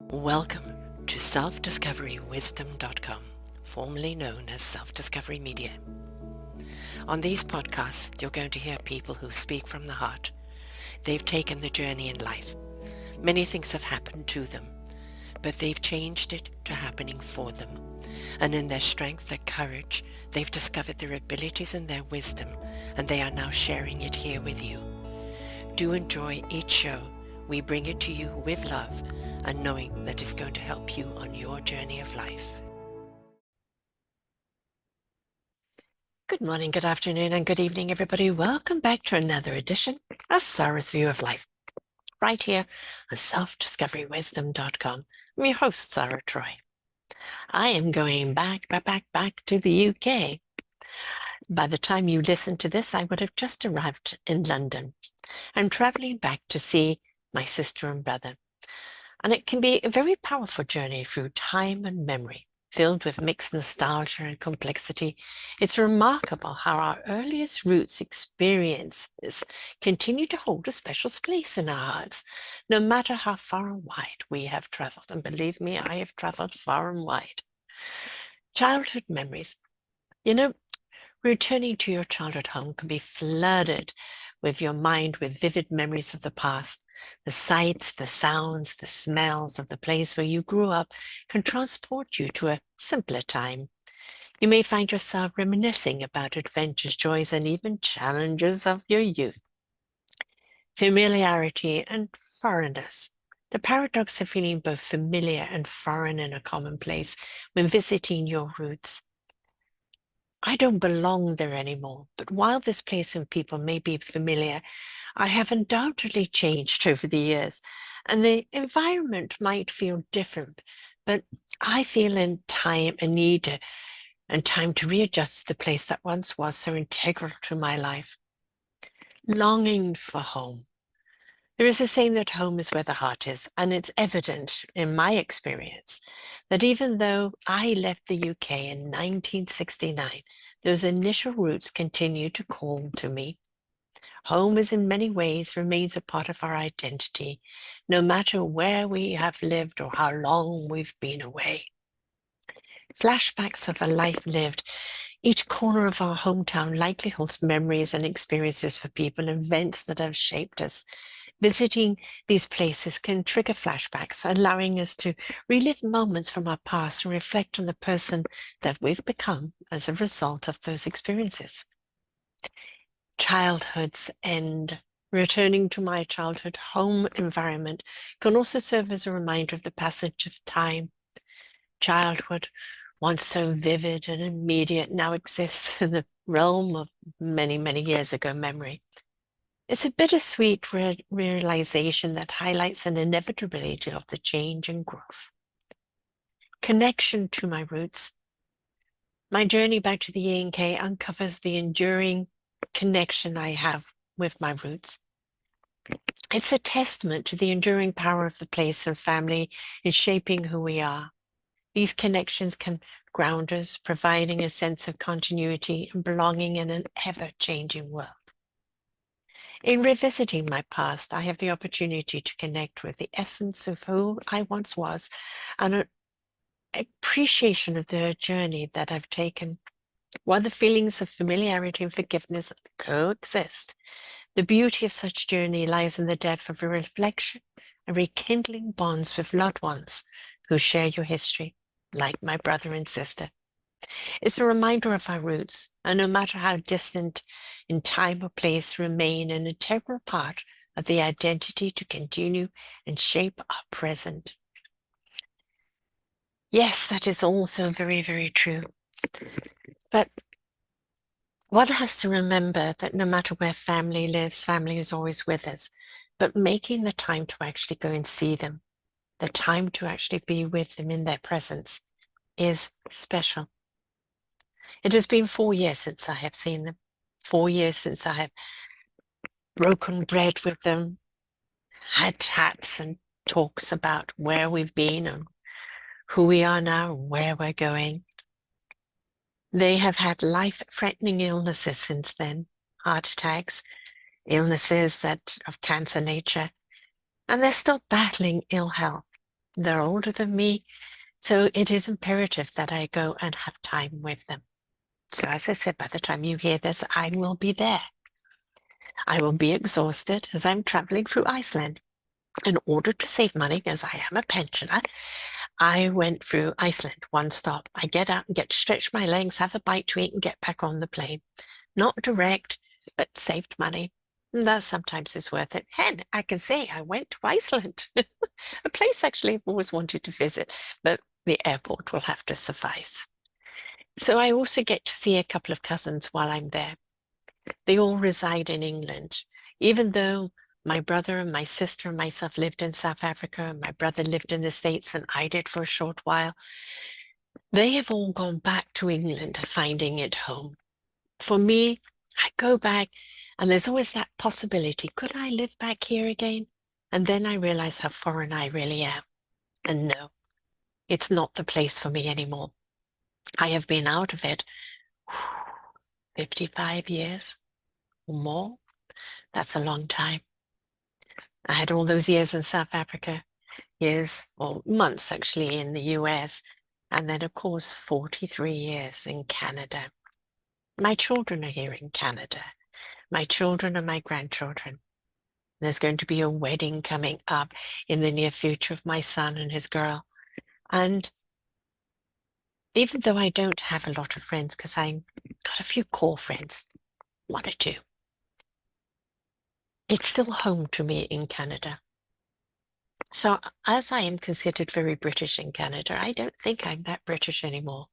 Welcome to self-discoverywisdom.com, formerly known as Self-Discovery Media. On these podcasts, you're going to hear people who speak from the heart. They've taken the journey in life. Many things have happened to them, but they've changed it to happening for them. And in their strength, their courage, they've discovered their abilities and their wisdom, and they are now sharing it here with you. Do enjoy each show. We bring it to you with love and knowing that it's going to help you on your journey of life. Good morning, good afternoon, and good evening, everybody. Welcome back to another edition of Sara's View of Life, right here on selfdiscoverywisdom.com. I'm your host, Sara Troy. I am going back to the UK. By the time you listen to this, I would have just arrived in London. I'm traveling back to see my sister and brother. And it can be a very powerful journey through time and memory, filled with mixed nostalgia and complexity. It's remarkable how our earliest roots experiences continue to hold a special place in our hearts, no matter how far and wide we have traveled. And believe me, I have traveled far and wide. Childhood memories. Returning to your childhood home can be flooded with your mind with vivid memories of the past. The sights, the sounds, the smells of the place where you grew up can transport you to a simpler time. You may find yourself reminiscing about adventures, joys, and even challenges of your youth. Familiarity and foreignness. The paradox of feeling both familiar and foreign in a common place when visiting your roots. I don't belong there anymore, but while this place and people may be familiar, I have undoubtedly changed over the years, and the environment might feel different, but I feel in time a need and time to readjust to the place that once was so integral to my life. Longing for home. There is a saying that home is where the heart is, and it's evident in my experience that even though I left the UK in 1969, those initial roots continue to call to me. Home is in many ways remains a part of our identity, no matter where we have lived or how long we've been away. Flashbacks of a life lived. Each corner of our hometown likely holds memories and experiences for people and events that have shaped us. Visiting these places can trigger flashbacks, allowing us to relive moments from our past and reflect on the person that we've become as a result of those experiences. Childhood's end. Returning to my childhood home environment can also serve as a reminder of the passage of time. Childhood, once so vivid and immediate, now exists in the realm of many, many years ago memory. It's a bittersweet realization that highlights an inevitability of the change and growth. Connection to my roots. My journey back to the UK uncovers the enduring connection I have with my roots. It's a testament to the enduring power of the place and family in shaping who we are. These connections can ground us, providing a sense of continuity and belonging in an ever-changing world. In revisiting my past, I have the opportunity to connect with the essence of who I once was and an appreciation of the journey that I've taken. While the feelings of familiarity and forgiveness coexist, the beauty of such journey lies in the depth of a reflection and rekindling bonds with loved ones who share your history, like my brother and sister. It's a reminder of our roots, and no matter how distant in time or place, remain an integral part of the identity to continue and shape our present. Yes, that is also very, very true. But one has to remember that no matter where family lives, family is always with us. But making the time to actually go and see them, the time to actually be with them in their presence is special. It has been 4 years since I have seen them, 4 years since I have broken bread with them, had chats and talks about where we've been and who we are now, and where we're going. They have had life-threatening illnesses since then, heart attacks, illnesses that of cancer nature, and they're still battling ill health. They're older than me, so it is imperative that I go and have time with them. So as I said, by the time you hear this, I will be there. I will be exhausted as I'm traveling through Iceland. In order to save money, as I am a pensioner, I went through Iceland one stop. I get out and get to stretch my legs, have a bite to eat, and get back on the plane. Not direct, but saved money. That sometimes is worth it. And I can say I went to Iceland, a place actually I've always wanted to visit, but the airport will have to suffice. So I also get to see a couple of cousins while I'm there. They all reside in England, even though my brother and my sister and myself lived in South Africa. My brother lived in the States and I did for a short while. They have all gone back to England, finding it home. For me, I go back and there's always that possibility. Could I live back here again? And then I realize how foreign I really am. And no, it's not the place for me anymore. I have been out of it 55 years or more. That's a long time. I had all those years in South Africa, years or months actually in the US, and then of course 43 years in Canada. My children are here in Canada. My children and my grandchildren. There's going to be a wedding coming up in the near future of my son and his girl. And even though I don't have a lot of friends, because I got a few core friends, one or two, it's still home to me in Canada. So as I am considered very British in Canada, I don't think I'm that British anymore.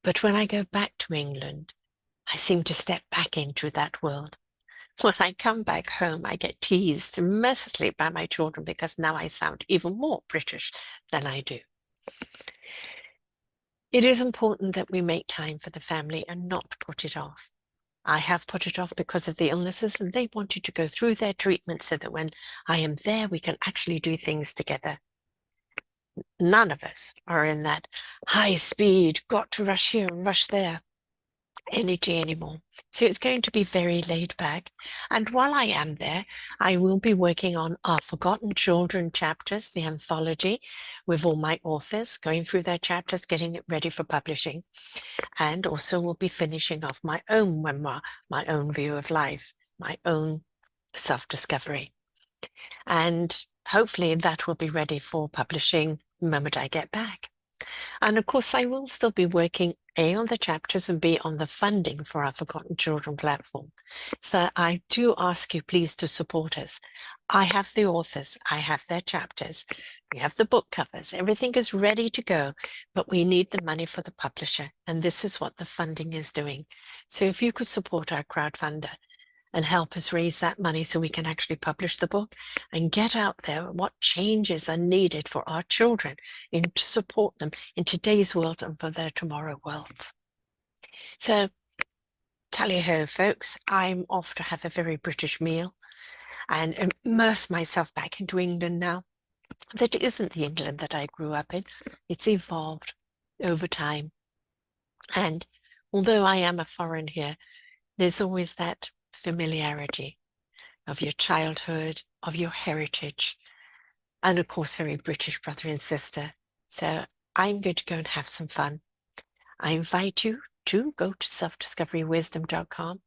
But when I go back to England, I seem to step back into that world. When I come back home, I get teased mercilessly by my children because now I sound even more British than I do. It is important that we make time for the family and not put it off. I have put it off because of the illnesses, and they wanted to go through their treatment so that when I am there, we can actually do things together. None of us are in that high speed, got to rush here and rush there energy anymore. So it's going to be very laid back. And while I am there, I will be working on our Forgotten Children chapters, the anthology, with all my authors, going through their chapters, getting it ready for publishing. And also will be finishing off my own memoir, my own view of life, my own self-discovery. And hopefully that will be ready for publishing the moment I get back. And of course, I will still be working A on the chapters and B on the funding for our Forgotten Children platform. So I do ask you please to support us. I have the authors, I have their chapters, we have the book covers, everything is ready to go, but we need the money for the publisher. And this is what the funding is doing. So if you could support our crowdfunder and help us raise that money so we can actually publish the book and get out there what changes are needed for our children and to support them in today's world and for their tomorrow worlds. So tally-ho, folks, I'm off to have a very British meal and immerse myself back into England now. That isn't the England that I grew up in. It's evolved over time. And although I am a foreign here, there's always that familiarity of your childhood, of your heritage, and of course, very British brother and sister. So I'm going to go and have some fun. I invite you to go to selfdiscoverywisdom.com,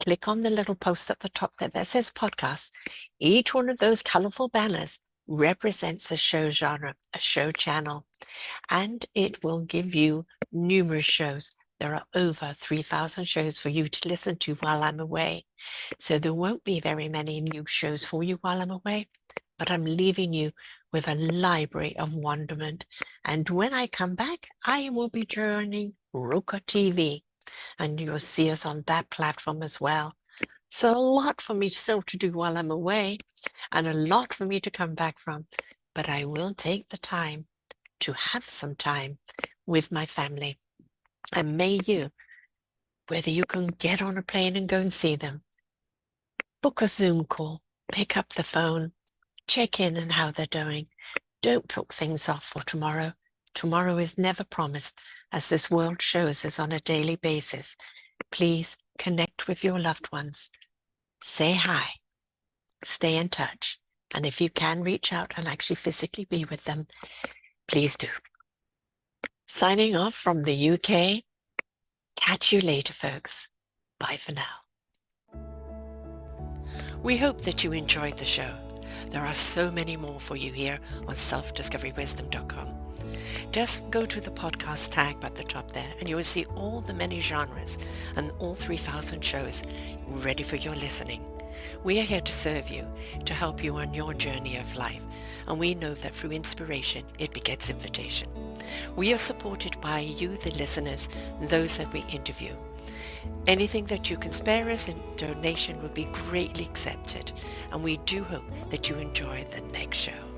click on the little post at the top there that says podcast. Each one of those colorful banners represents a show genre, a show channel, and it will give you numerous shows. There are over 3,000 shows for you to listen to while I'm away. So there won't be very many new shows for you while I'm away, but I'm leaving you with a library of wonderment. And when I come back, I will be joining Roka TV, and you'll see us on that platform as well. So a lot for me still to do while I'm away, and a lot for me to come back from, but I will take the time to have some time with my family. And may you, whether you can get on a plane and go and see them, book a Zoom call, pick up the phone, check in on how they're doing. Don't put things off for tomorrow. Tomorrow is never promised, as this world shows us on a daily basis. Please connect with your loved ones. Say hi. Stay in touch. And if you can reach out and actually physically be with them, please do. Signing off from the UK. Catch you later, folks. Bye for now. We hope that you enjoyed the show. There are so many more for you here on selfdiscoverywisdom.com. Just go to the podcast tag at the top there and you will see all the many genres and all 3,000 shows ready for your listening. We are here to serve you, to help you on your journey of life, and we know that through inspiration it begets invitation. We are supported by you, the listeners, and those that we interview. Anything that you can spare us in donation would be greatly accepted, and we do hope that you enjoy the next show.